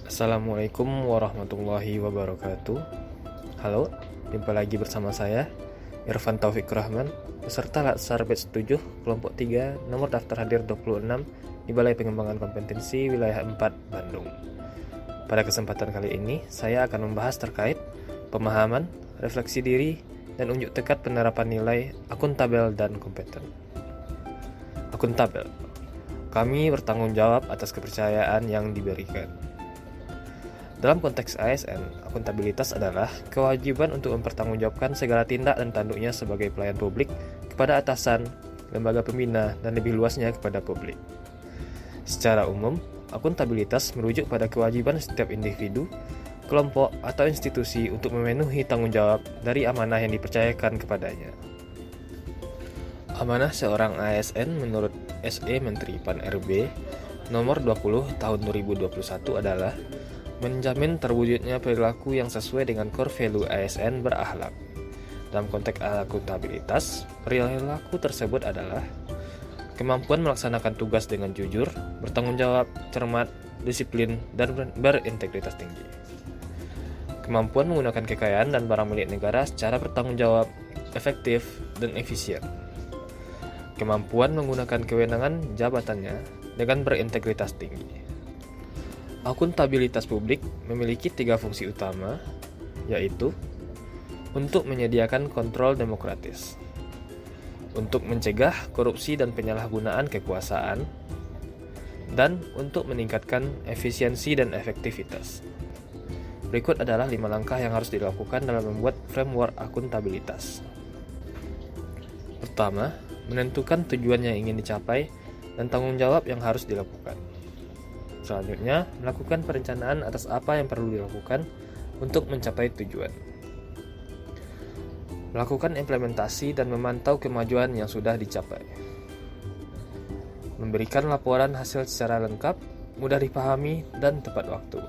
Assalamualaikum warahmatullahi wabarakatuh. Halo, jumpa lagi bersama saya Irfan Taufik Rahman, peserta Latsar Batch 7 kelompok 3 nomor daftar hadir 26 di Balai Pengembangan Kompetensi Wilayah 4 Bandung. Pada kesempatan kali ini saya akan membahas terkait pemahaman, refleksi diri, dan unjuk tekad penerapan nilai akuntabel dan kompeten. Akuntabel, kami bertanggung jawab atas kepercayaan yang diberikan. Dalam konteks ASN, akuntabilitas adalah kewajiban untuk mempertanggungjawabkan segala tindak dan tanduknya sebagai pelayan publik kepada atasan, lembaga pembina, dan lebih luasnya kepada publik. Secara umum, akuntabilitas merujuk pada kewajiban setiap individu, kelompok, atau institusi untuk memenuhi tanggung jawab dari amanah yang dipercayakan kepadanya. Amanah seorang ASN menurut SE Menteri Pan-RB nomor 20 tahun 2021 adalah menjamin terwujudnya perilaku yang sesuai dengan core value ASN berakhlak. Dalam konteks akuntabilitas, perilaku tersebut adalah kemampuan melaksanakan tugas dengan jujur, bertanggung jawab, cermat, disiplin, dan berintegritas tinggi. Kemampuan menggunakan kekayaan dan barang milik negara secara bertanggung jawab, efektif, dan efisien. Kemampuan menggunakan kewenangan jabatannya dengan berintegritas tinggi. Akuntabilitas publik memiliki 3 fungsi utama, yaitu untuk menyediakan kontrol demokratis, untuk mencegah korupsi dan penyalahgunaan kekuasaan, dan untuk meningkatkan efisiensi dan efektivitas. Berikut adalah 5 langkah yang harus dilakukan dalam membuat framework akuntabilitas. Pertama, menentukan tujuan yang ingin dicapai dan tanggung jawab yang harus dilakukan. Selanjutnya, melakukan perencanaan atas apa yang perlu dilakukan untuk mencapai tujuan. Melakukan implementasi dan memantau kemajuan yang sudah dicapai. Memberikan laporan hasil secara lengkap, mudah dipahami, dan tepat waktu.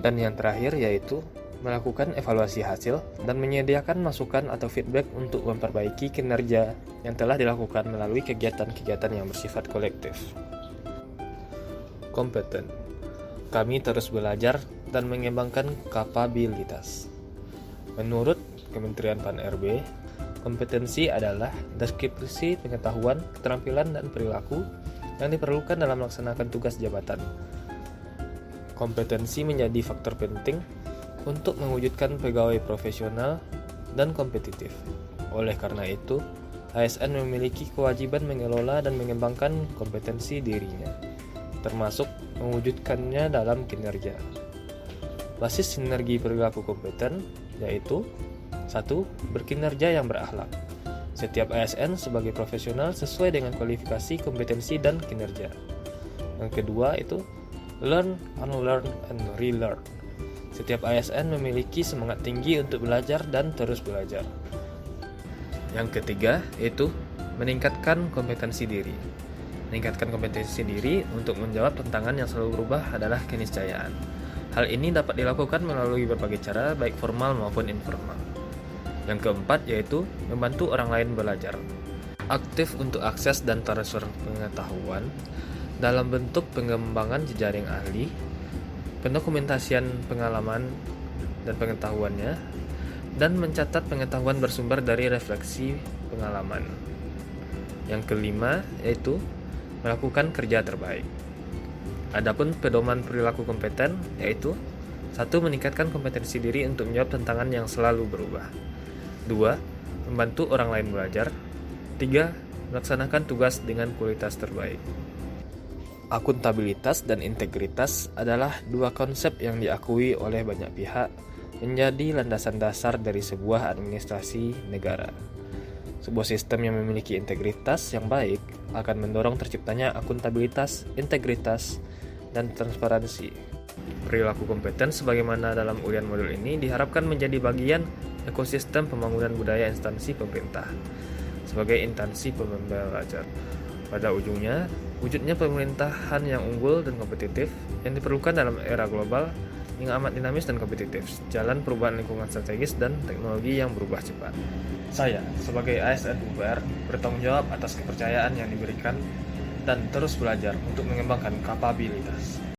Dan yang terakhir yaitu melakukan evaluasi hasil dan menyediakan masukan atau feedback untuk memperbaiki kinerja yang telah dilakukan melalui kegiatan-kegiatan yang bersifat kolektif. Kompeten. Kami terus belajar dan mengembangkan kapabilitas. Menurut Kementerian Pan-RB, kompetensi adalah deskripsi pengetahuan, keterampilan, dan perilaku yang diperlukan dalam melaksanakan tugas jabatan. Kompetensi menjadi faktor penting untuk mewujudkan pegawai profesional dan kompetitif. Oleh karena itu, ASN memiliki kewajiban mengelola dan mengembangkan kompetensi dirinya, termasuk mewujudkannya dalam kinerja. Basis sinergi perilaku kompeten yaitu 1. Berkinerja yang berakhlak. Setiap ASN sebagai profesional sesuai dengan kualifikasi, kompetensi, dan kinerja. Yang kedua itu learn, unlearn, and relearn. Setiap ASN memiliki semangat tinggi untuk belajar dan terus belajar. Yang ketiga yaitu meningkatkan kompetensi diri. Meningkatkan kompetensi diri untuk menjawab tantangan yang selalu berubah adalah keniscayaan. Hal ini dapat dilakukan melalui berbagai cara, baik formal maupun informal. Yang keempat yaitu membantu orang lain belajar. Aktif untuk akses dan transfer pengetahuan dalam bentuk pengembangan jejaring ahli, pendokumentasian pengalaman dan pengetahuannya, dan mencatat pengetahuan bersumber dari refleksi pengalaman. Yang kelima yaitu melakukan kerja terbaik. Adapun pedoman perilaku kompeten yaitu 1. Meningkatkan kompetensi diri untuk menjawab tantangan yang selalu berubah. 2. Membantu orang lain belajar. 3. Melaksanakan tugas dengan kualitas terbaik. Akuntabilitas dan integritas adalah 2 konsep yang diakui oleh banyak pihak menjadi landasan dasar dari sebuah administrasi negara. Sebuah sistem yang memiliki integritas yang baik akan mendorong terciptanya akuntabilitas, integritas, dan transparansi. Perilaku kompeten sebagaimana dalam urian modul ini diharapkan menjadi bagian ekosistem pembangunan budaya instansi pemerintah sebagai instansi pembelajar. Pada ujungnya, wujudnya pemerintahan yang unggul dan kompetitif yang diperlukan dalam era global yang amat dinamis dan kompetitif, jalan perubahan lingkungan strategis dan teknologi yang berubah cepat. Saya, sebagai ASN UPR, bertanggung jawab atas kepercayaan yang diberikan dan terus belajar untuk mengembangkan kapabilitas.